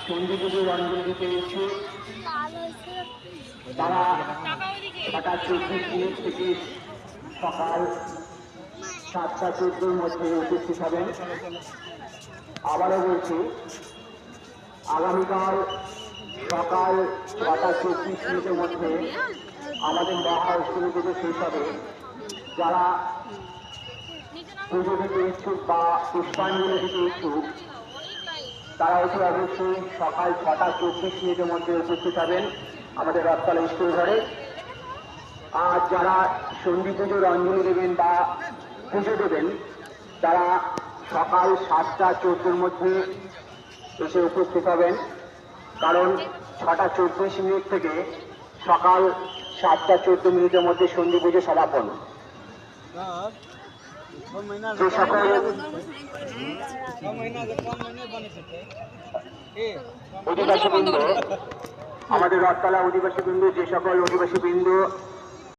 সন্ধি পুজোর অঞ্জলি দিতে ইচ্ছুক তারা 6:24 থেকে সকাল 7:14 মধ্যে উপস্থিত হবেন। আবারও বলছি, আগামীকাল সকাল 6:24 মধ্যে আমাদের মহা অষ্টমী পুজো শেষ হবে। যারা পুজো দিতে ইচ্ছুক বা পুষ্পাঞ্জলি দিতে ইচ্ছুক তারা অতি অবশ্যই সকাল 6:24 মধ্যে উপস্থিত হবেন আমাদের রথতলা স্কুল ঘরে। আর যারা সন্ধি পুজোর অঞ্জলি দেবেন বা পুজো দেবেন তারা সকাল 7:14 মধ্যে এসে উপস্থিত হবেন, কারণ 6:24 থেকে সকাল 7:14 মধ্যে সন্ধি পুজো সমাপন। যে সকল অধিবাসী বৃন্দ, আমাদের রথতলা অধিবাসী বৃন্দ, যে সকল অধিবাসী বৃন্দ